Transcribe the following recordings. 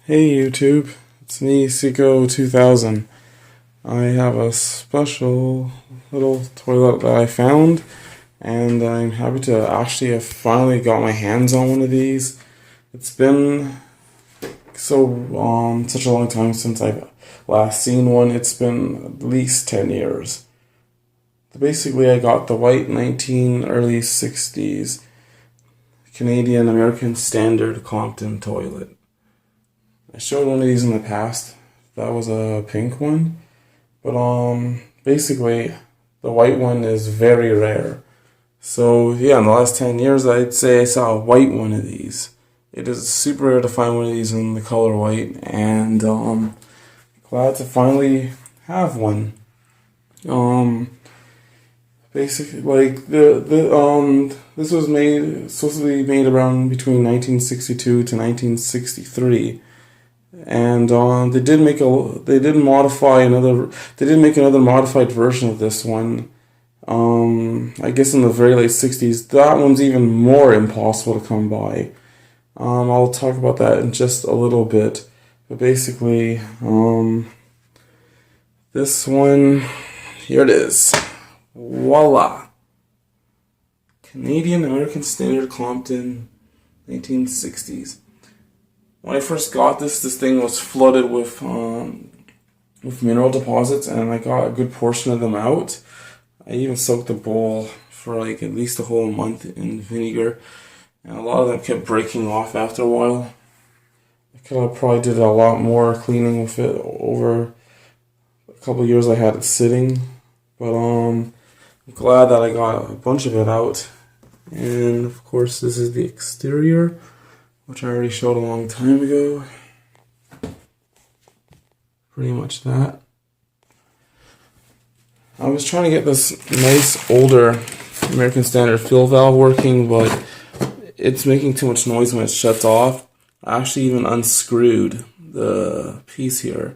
Hey YouTube, it's me, Seiko2000. I have a special little toilet that I found, and I'm happy to actually have finally got my hands on one of these. It's been such a long time since I've last seen one. It's been at least 10 years. Basically, I got the white early 60s Canadian American Standard Compton toilet. I showed one of these in the past. That was a pink one. But basically the white one is very rare. So yeah, in the last 10 years I'd say I saw a white one of these. It is super rare to find one of these in the color white, and glad to finally have one. Basically, like this was supposed to be made around between 1962 to 1963. And they did make another modified version of this one. I guess in the very late 60s. That one's even more impossible to come by. I'll talk about that in just a little bit. But basically, this one, here it is. Voila! Canadian American Standard Compton, 1960s. When I first got this thing was flooded with mineral deposits, and I got a good portion of them out. I even soaked the bowl for like at least a whole month in vinegar, and a lot of them kept breaking off after a while. I could have probably did a lot more cleaning with it over a couple of years I had it sitting, but I'm glad that I got a bunch of it out. And of course, this is the exterior, which I already showed a long time ago. Pretty much that. I was trying to get this nice older American Standard fill valve working, but it's making too much noise when it shuts off. I actually even unscrewed the piece here.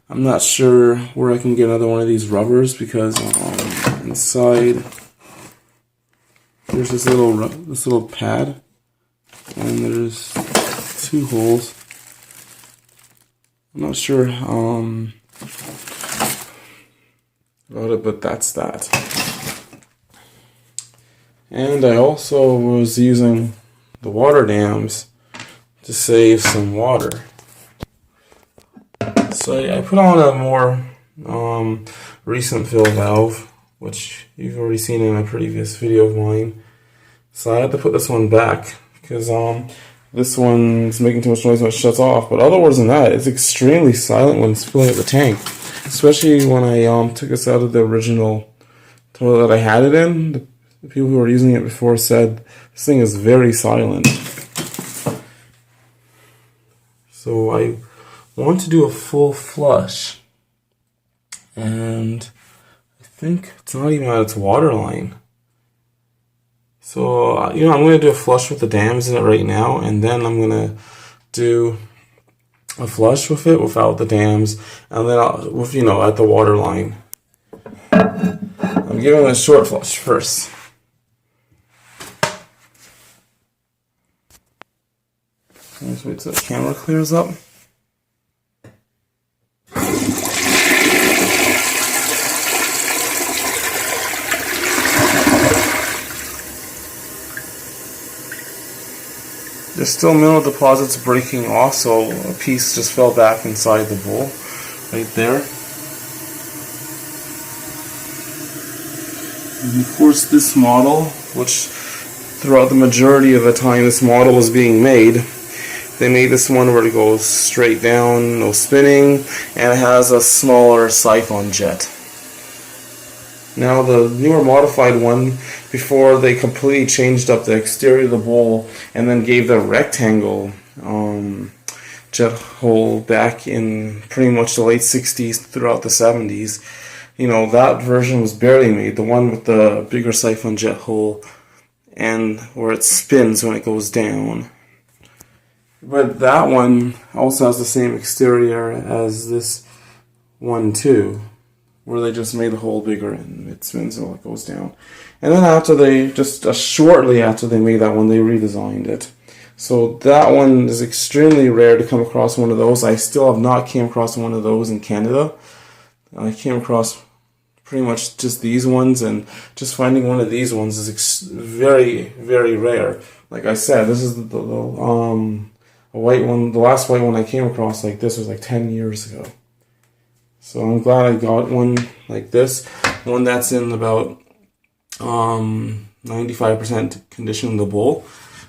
I'm not sure where I can get another one of these rubbers, because inside there's this little pad, and there's two holes. I'm not sure about it, but that's that. And I also was using the water dams to save some water. So I put on a more recent fill valve, which you've already seen in a previous video of mine. So I had to put this one back, because this one's making too much noise when it shuts off. But otherwise than that, it's extremely silent when it's filling up the tank. Especially when I took this out of the original toilet that I had it in. The people who were using it before said this thing is very silent. So I want to do a full flush, and I think it's not even at its water line. So, I'm going to do a flush with the dams in it right now, and then I'm going to do a flush with it without the dams, and then at the water line. I'm giving it a short flush first. Let's wait till the camera clears up. There's still mineral deposits breaking off, so a piece just fell back inside the bowl, right there. And of course this model, which throughout the majority of the time this model was being made, they made this one where it goes straight down, no spinning, and it has a smaller siphon jet. Now the newer modified one, before they completely changed up the exterior of the bowl and then gave the rectangle jet hole back in pretty much the late 60s throughout the 70s. You know, that version was barely made, the one with the bigger siphon jet hole and where it spins when it goes down. But that one also has the same exterior as this one too, where they just made the hole bigger and it spins when it goes down. And then after they, just shortly after they made that one, they redesigned it. So that one is extremely rare to come across one of those. I still have not came across one of those in Canada. I came across pretty much just these ones, and just finding one of these ones is very, very rare. Like I said, this is the white one. The last white one I came across like this was like 10 years ago. So I'm glad I got one like this, one that's in about 95% condition in the bowl.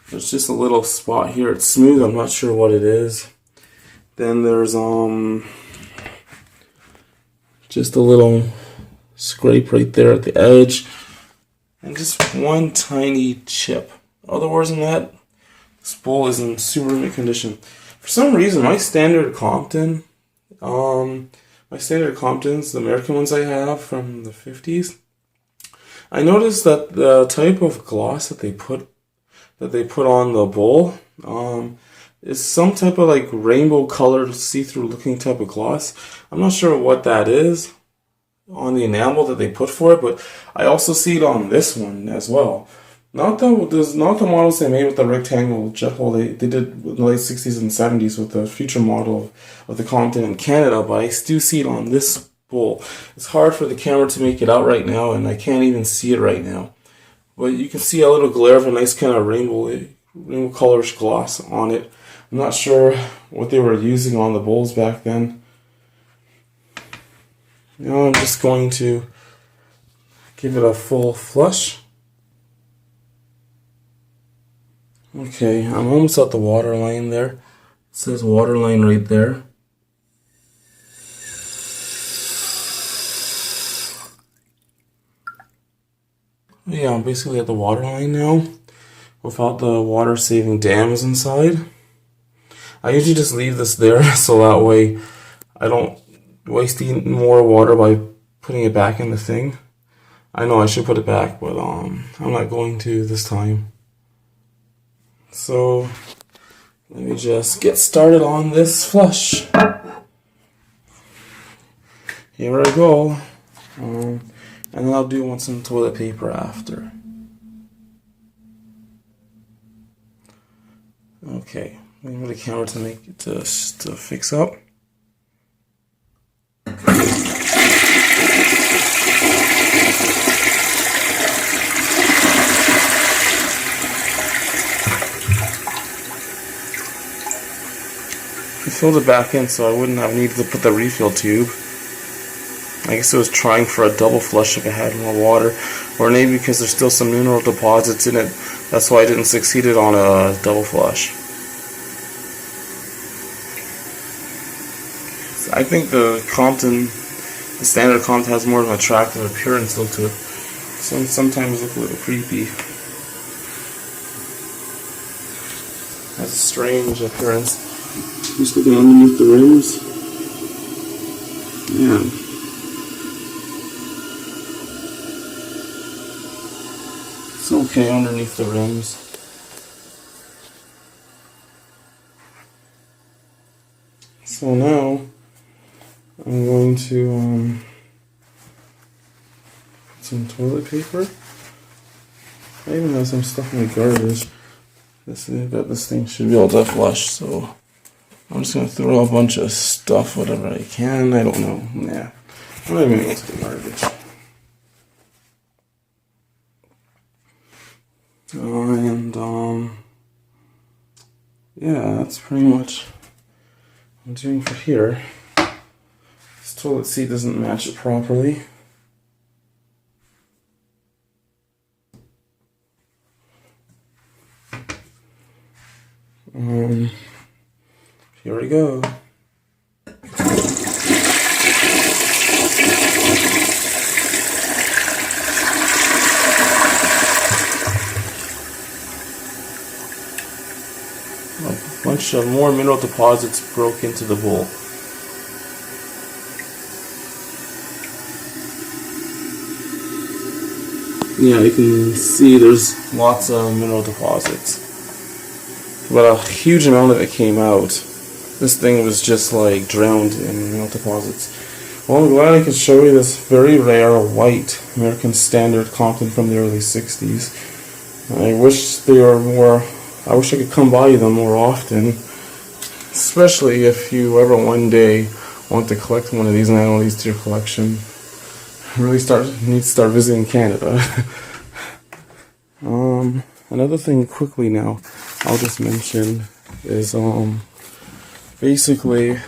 There's just a little spot here. It's smooth. I'm not sure what it is. Then there's just a little scrape right there at the edge, and just one tiny chip. Otherwise than that, this bowl is in super mint condition. For some reason, my standard Comptons, the American ones I have from the 50s, I noticed that the type of gloss that they put on the bowl is some type of like rainbow colored see-through looking type of gloss. I'm not sure what that is on the enamel that they put for it, but I also see it on this one as well. Not the models they made with the rectangle jet hole they did in the late 60s and 70s with the future model of the Compton in Canada, but I do see it on this bowl. It's hard for the camera to make it out right now, and I can't even see it right now. But you can see a little glare of a nice kind of rainbow colorish gloss on it. I'm not sure what they were using on the bowls back then. Now I'm just going to give it a full flush. Okay, I'm almost at the water line there. It says water line right there. Yeah, I'm basically at the water line now, without the water saving dams inside. I usually just leave this there so that way I don't waste more water by putting it back in the thing. I know I should put it back, but I'm not going to this time. So let me just get started on this flush. Here I go. And then I'll do want some toilet paper after. Okay, waiting for the camera to make it to fix up. I filled it back in so I wouldn't have needed to put the refill tube. I guess it was trying for a double flush if it had more water, or maybe because there's still some mineral deposits in it, that's why I didn't succeed it on a double flush. I think the standard Compton has more of an attractive appearance look to it. Some sometimes look a little creepy. Has a strange appearance. Just looking underneath the rims. Yeah. It's okay underneath the rims. So now I'm going to put some toilet paper. I even have some stuff in the garbage. This thing should be able to flush, so I'm just going to throw a bunch of stuff, whatever I can. I don't know. Yeah. I'm not even going to the garbage. Yeah, that's pretty much what I'm doing for here. This toilet seat doesn't match it properly. Here we go. bunch of more mineral deposits broke into the bowl. Yeah, you can see there's lots of mineral deposits. But a huge amount of it came out. This thing was just like drowned in mineral deposits. Well, I'm glad I could show you this very rare white American Standard Compton from the early 60s. I wish there were more. I wish I could come by them more often. Especially if you ever one day want to collect one of these and add one of these to your collection. Really need to start visiting Canada. Another thing quickly now I'll just mention is basically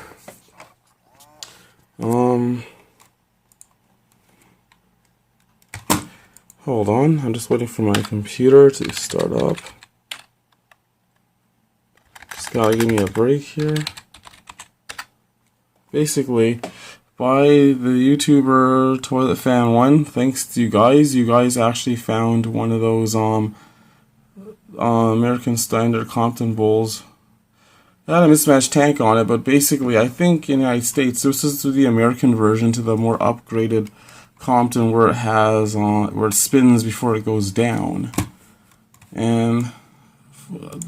hold on, I'm just waiting for my computer to start up. Just gotta give me a break here. Basically, by the YouTuber Toilet Fan 1, thanks to you guys actually found one of those American Standard Compton bowls. It had a mismatched tank on it, but basically I think in the United States this is the American version to the more upgraded Compton where it has where it spins before it goes down. And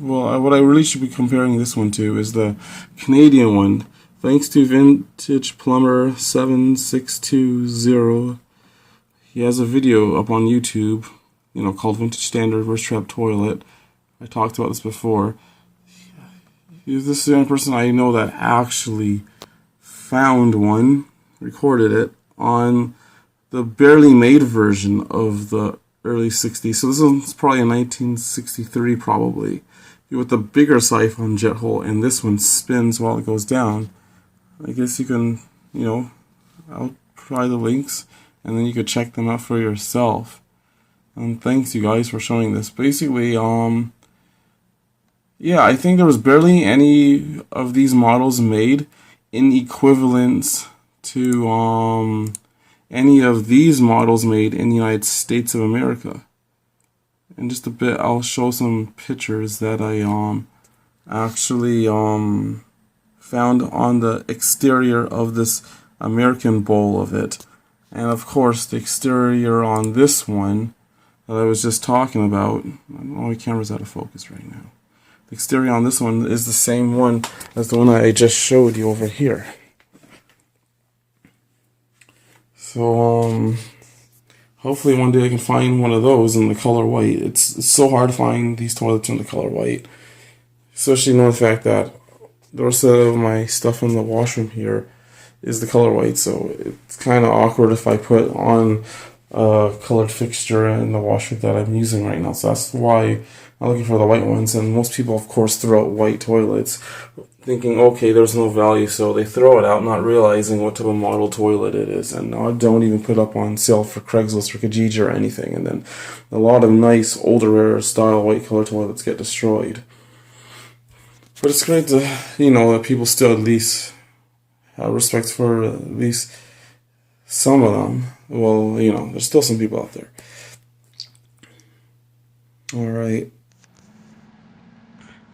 well, what I really should be comparing this one to is the Canadian one. Thanks to Vintage Plumber 7620, he has a video up on YouTube, called Vintage Standard Front-TrapToilet. I talked about this before. This is the only person I know that actually found one, recorded it, on the barely made version of the early 60s. So this one's probably a 1963 probably, with the bigger siphon jet hole, and this one spins while it goes down. I guess you can, I'll provide the links, and then you could check them out for yourself. And thanks you guys for showing this. Basically, yeah, I think there was barely any of these models made in equivalence to any of these models made in the United States of America. In just a bit, I'll show some pictures that I actually found on the exterior of this American bowl of it. And of course the exterior on this one that I was just talking about, I don't know, my camera's out of focus right now. The exterior on this one is the same one as the one I just showed you over here. So hopefully one day I can find one of those in the color white. It's so hard to find these toilets in the color white, especially knowing the fact that the rest of my stuff in the washroom here is the color white, so it's kind of awkward if I put on a colored fixture in the washroom that I'm using right now. So that's why I'm looking for the white ones. And most people, of course, throw out white toilets, thinking, okay, there's no value, so they throw it out, not realizing what type of model toilet it is. And I don't even put up on sale for Craigslist or Kijiji or anything. And then a lot of nice, older style white color toilets get destroyed. But it's great to, that people still at least have respect for at least some of them. Well, there's still some people out there. Alright.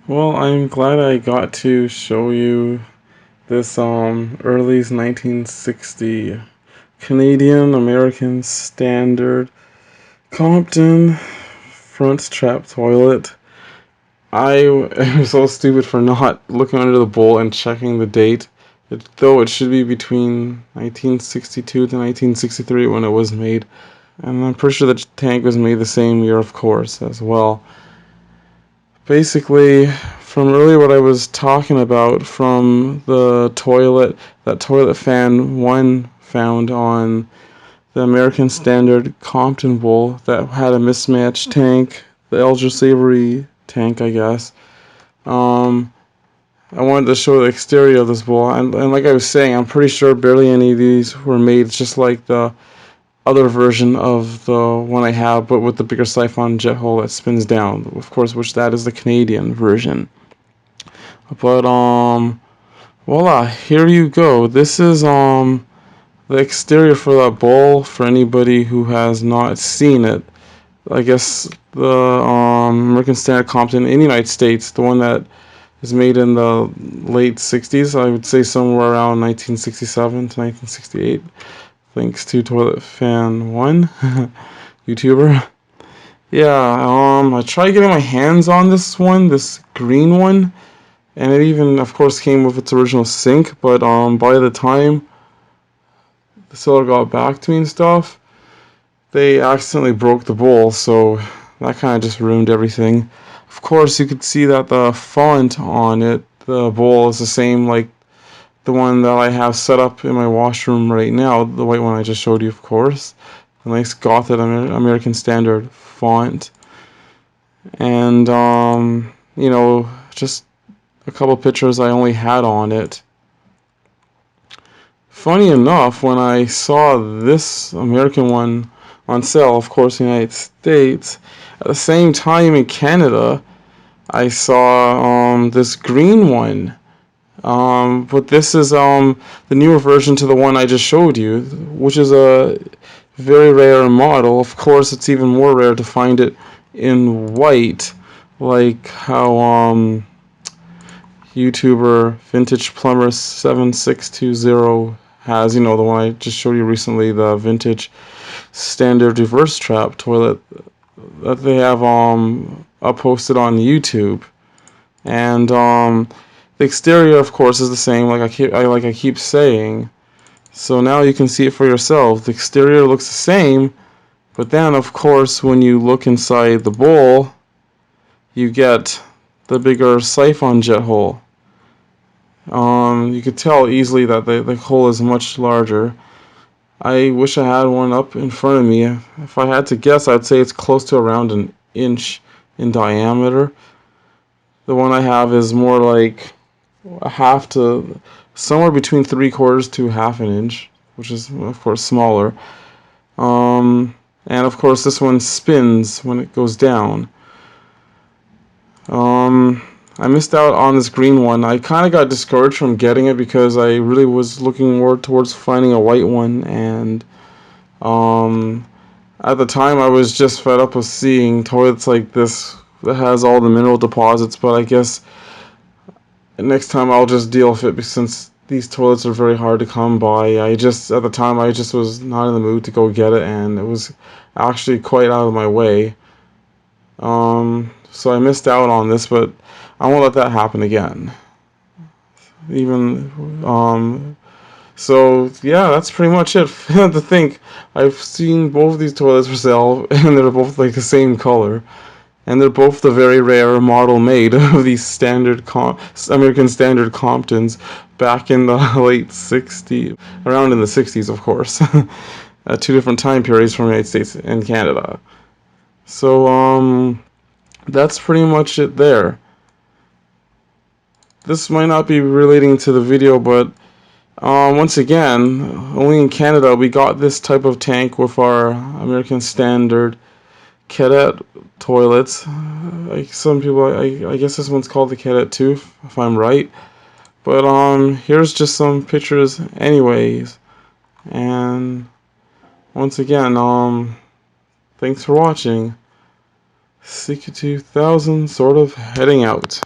Well, I'm glad I got to show you this early 1960 Canadian American Standard Compton Front-TrapToilet. I am so stupid for not looking under the bowl and checking the date, though it should be between 1962 to 1963 when it was made. And I'm pretty sure the tank was made the same year, of course, as well. Basically, from earlier what I was talking about, from the toilet, that Toilet Fan 1 found on the American Standard Compton bowl that had a mismatched tank, the Eljer Savoy tank, I guess. I wanted to show the exterior of this bowl, and like I was saying, I'm pretty sure barely any of these were made. It's just like the other version of the one I have, but with the bigger siphon jet hole that spins down, of course, which that is the Canadian version. But voila, here you go. This is the exterior for that bowl for anybody who has not seen it. I guess the American Standard Compton in the United States, the one that is made in the late 60s. I would say somewhere around 1967 to 1968. Thanks to Toilet Fan 1, YouTuber. Yeah, I tried getting my hands on this one, this green one, and it even, of course, came with its original sink, but by the time the seller got back to me and stuff, they accidentally broke the bowl, so that kind of just ruined everything. Of course, you could see that the font on it, the bowl, is the same like the one that I have set up in my washroom right now, the white one I just showed you, of course. The nice Gothic American Standard font. And, just a couple pictures I only had on it. Funny enough, when I saw this American one on sale, of course, in the United States, at the same time in Canada, I saw this green one. But this is the newer version to the one I just showed you, which is a very rare model. Of course, it's even more rare to find it in white, like how YouTuber Vintage Plumber 7620 has, the one I just showed you recently, the vintage standard reverse trap toilet that they have posted on YouTube. And the exterior, of course, is the same, like I keep saying. So now you can see it for yourself. The exterior looks the same, but then, of course, when you look inside the bowl, you get the bigger siphon jet hole. You could tell easily that the hole is much larger. I wish I had one up in front of me. If I had to guess, I'd say it's close to around an inch in diameter. The one I have is more like a half to somewhere between 3/4 to half an inch, which is of course smaller. And of course this one spins when it goes down. I missed out on this green one. I kind of got discouraged from getting it because I really was looking more towards finding a white one, and at the time I was just fed up with seeing toilets like this that has all the mineral deposits, but I guess next time I'll just deal with it since these toilets are very hard to come by. At the time I just was not in the mood to go get it, and it was actually quite out of my way. So I missed out on this, but I won't let that happen again. So yeah, that's pretty much it. To think, I've seen both of these toilets for sale, and they're both like the same color. And they're both the very rare model made of these American Standard Comptons back in the late 60s, around in the 60s, of course. At two different time periods from the United States and Canada. So, that's pretty much it there. This might not be relating to the video, but once again, only in Canada we got this type of tank with our American Standard Cadet toilets. Like some people, I guess this one's called the Cadet 2, if I'm right. But here's just some pictures, anyways. And once again, thanks for watching. CQ2000 sort of heading out.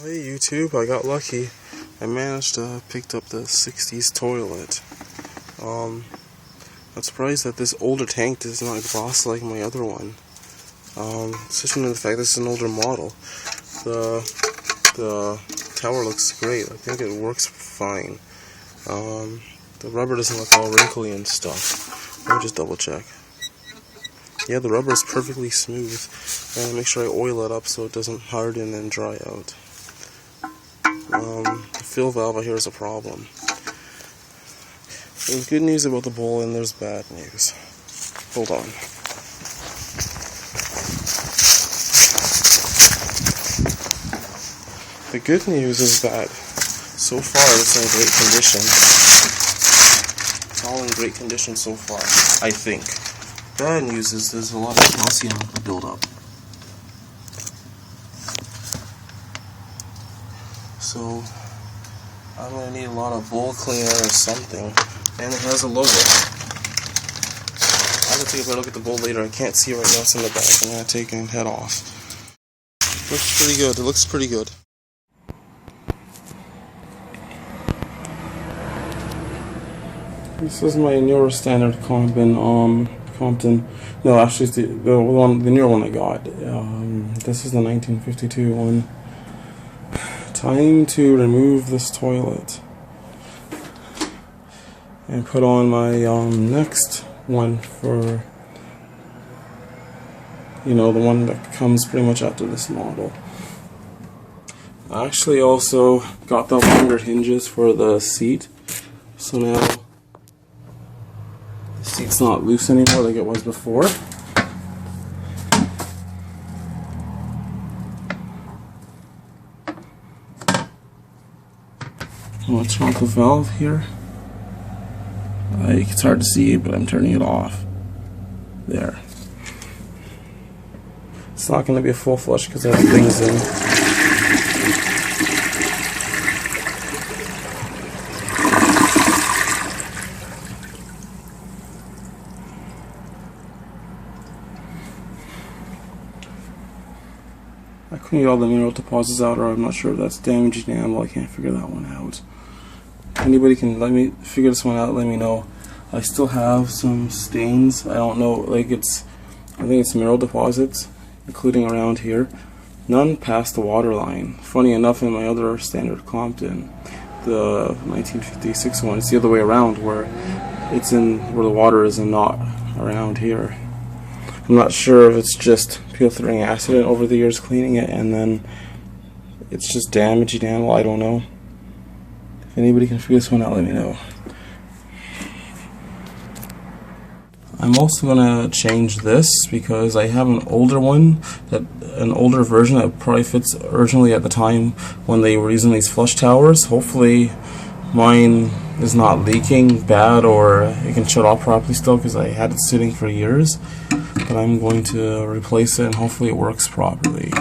Hey YouTube, I got lucky. I managed to pick up the 60s toilet. I'm surprised that this older tank does not exhaust like my other one. Especially in the fact this is an older model. The tower looks great. I think it works fine. The rubber doesn't look all wrinkly and stuff. Let me just double check. Yeah, the rubber is perfectly smooth. And make sure I oil it up so it doesn't harden and dry out. The fill valve I hear is a problem. There's good news about the bowl and there's bad news. Hold on. The good news is that so far it's in great condition. It's all in great condition so far, I think. Bad news is there's a lot of calcium buildup. So I'm going to need a lot of bowl cleaner or something. And it has a logo. I'll have to take a look at the bowl later. I can't see right now, it's in the back. I'm going to take and head off. Looks pretty good. It looks pretty good. This is my newer standard Compton. No, actually it's the newer one I got. This is the 1952 one. Time to remove this toilet and put on my next one for, the one that comes pretty much after this model. I actually also got the longer hinges for the seat, so now the seat's not loose anymore like it was before. I'm going to turn off the valve here. It's hard to see, but I'm turning it off. There. It's not going to be a full flush because I have things in. I couldn't get all the mineral deposits out, or I'm not sure if that's damaged enamel. I can't figure that one out. If anybody can let me figure this one out, let me know. I still have some stains. I don't know, I think it's mineral deposits, including around here. None past the water line. Funny enough, in my other standard Compton, the 1956 one, it's the other way around, where it's in where the water is and not around here. I'm not sure if it's just people throwing acid in over the years cleaning it and then it's just damaged enamel. I don't know. If anybody can figure this one out, let me know. I'm also gonna change this because I have an older one, an older version that probably fits originally at the time when they were using these flush towers. Hopefully mine is not leaking bad, or it can shut off properly still, because I had it sitting for years. But I'm going to replace it and hopefully it works properly.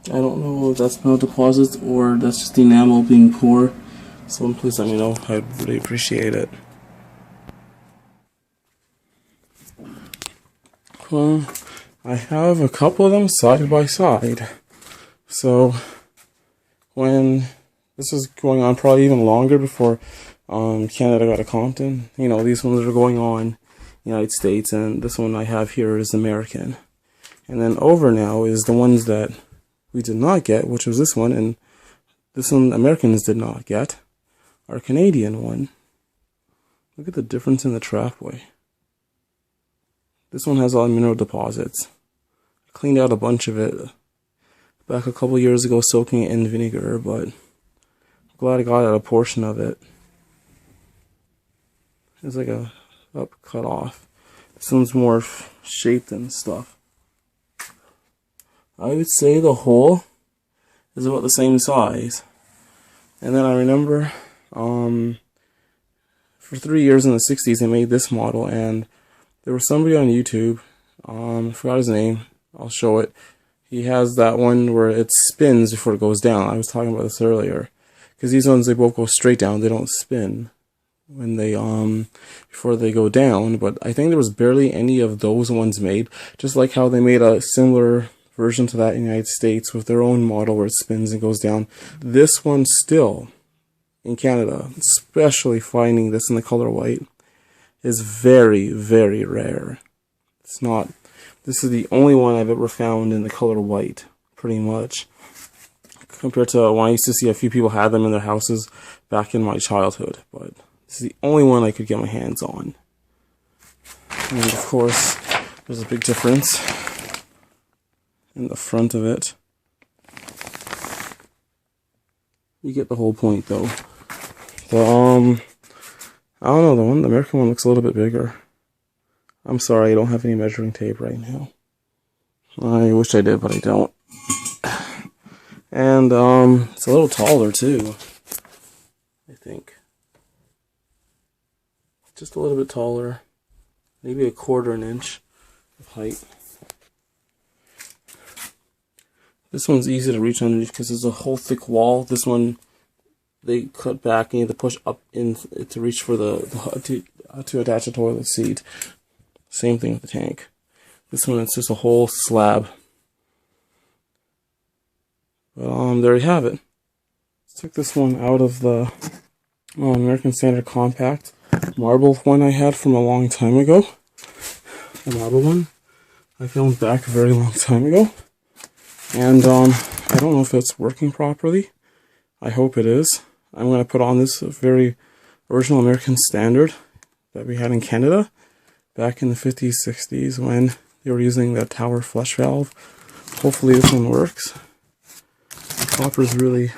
I don't know if that's mineral deposits or that's just the enamel being poor. Someone please let me know. I'd really appreciate it. Well, I have a couple of them side by side. So when this was going on, probably even longer before Canada got a Compton. These ones are going on United States, and this one I have here is American. And then over now is the ones that we did not get, which was this one, and this one Americans did not get. Our Canadian one. Look at the difference in the trapway. This one has a lot of mineral deposits. I cleaned out a bunch of it back a couple years ago, soaking it in vinegar, but I'm glad I got out a portion of it. It's like a up cut off. This one's more shaped and stuff. I would say the hole is about the same size. And then I remember for 3 years in the 60s they made this model, and there was somebody on YouTube, I forgot his name, I'll show it. He has that one where it spins before it goes down. I was talking about this earlier. Because these ones, they both go straight down. They don't spin when they, before they go down. But I think there was barely any of those ones made. Just like how they made a similar version to that in the United States with their own model where it spins and goes down. This one still, in Canada, especially finding this in the color white, is very, very rare. It's not, this is the only one I've ever found in the color white, pretty much. Compared to when I used to see a few people had them in their houses back in my childhood. But this is the only one I could get my hands on. And of course, there's a big difference in the front of it. You get the whole point though. The, I don't know, the American one looks a little bit bigger. I'm sorry, I don't have any measuring tape right now. I wish I did, but I don't. And, it's a little taller, too. I think. Just a little bit taller. Maybe a quarter an inch of height. This one's easy to reach underneath because there's a whole thick wall. This one, they cut back and you have to push up in to reach for to attach a toilet seat. Same thing with the tank. This one, it's just a whole slab. But, there you have it. Let's take this one out of the American Standard Compact marble one I had from a long time ago. The marble one I filmed back a very long time ago. And I don't know if it's working properly. I hope it is. I'm going to put on this very original American Standard that we had in Canada back in the 50s, 60s when they were using the tower flush valve. Hopefully this one works. The copper is really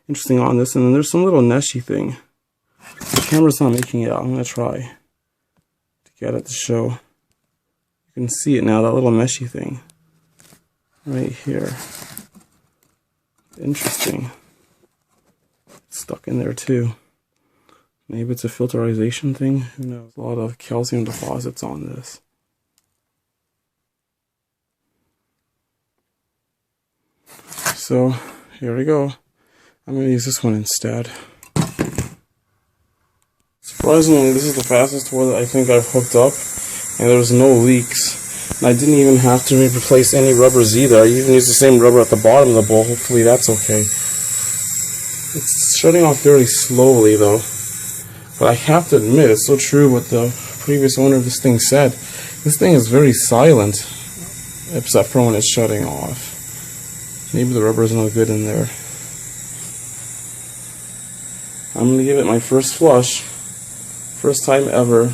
interesting on this, and then there's some little meshy thing. The camera's not making it out. I'm going to try to get it to show. You can see it now, that little meshy thing right here. Interesting. It's stuck in there too. Maybe it's a filterization thing. Who knows? A lot of calcium deposits on this. So, here we go. I'm going to use this one instead. Surprisingly, this is the fastest toilet I think I've hooked up, and there's no leaks. And I didn't even have to replace any rubbers either. I even used the same rubber at the bottom of the bowl. Hopefully that's okay. It's shutting off very slowly though. But I have to admit, it's so true what the previous owner of this thing said. This thing is very silent, except for when it's shutting off. Maybe the rubber is no good in there. I'm going to give it my first flush. First time ever.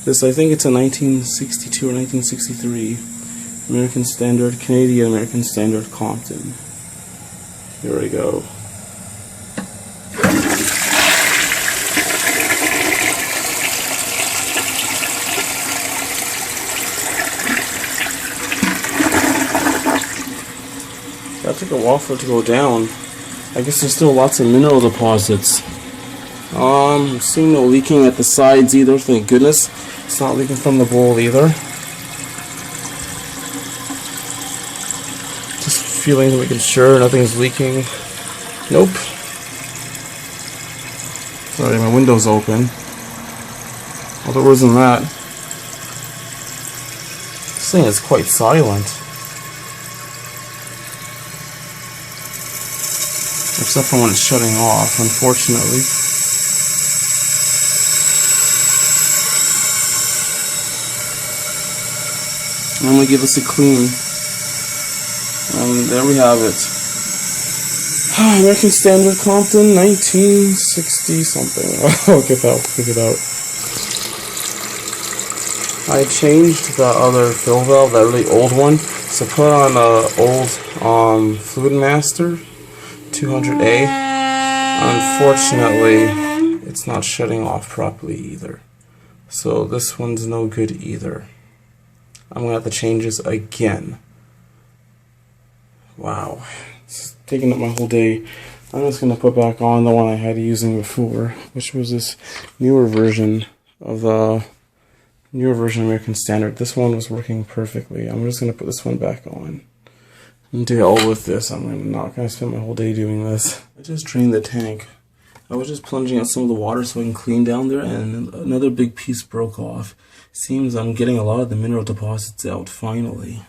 This, I think it's a 1962 or 1963 American Standard, Canadian American Standard Compton. Here we go. That took a while for it to go down. I guess there's still lots of mineral deposits. I'm seeing no leaking at the sides either, thank goodness. It's not leaking from the bowl either. Just feeling to make sure nothing's leaking. Nope. Sorry, my window's open. Other than that, this thing is quite silent. Except for when it's shutting off, unfortunately. I'm going to give this a clean. And there we have it. American Standard Compton, 1960 something. I'll get that figured out. I changed the other fill valve, that really old one. So put on an old Fluid Master 200A. Unfortunately, it's not shutting off properly either. So this one's no good either. I'm going to have to change this again. Wow. It's taking up my whole day. I'm just going to put back on the one I had using before, which was this newer version of the newer version of American Standard. This one was working perfectly. I'm just going to put this one back on. And to hell with this. I'm not going to spend my whole day doing this. I just drained the tank. I was just plunging out some of the water so I can clean down there, and another big piece broke off. Seems I'm getting a lot of the mineral deposits out finally.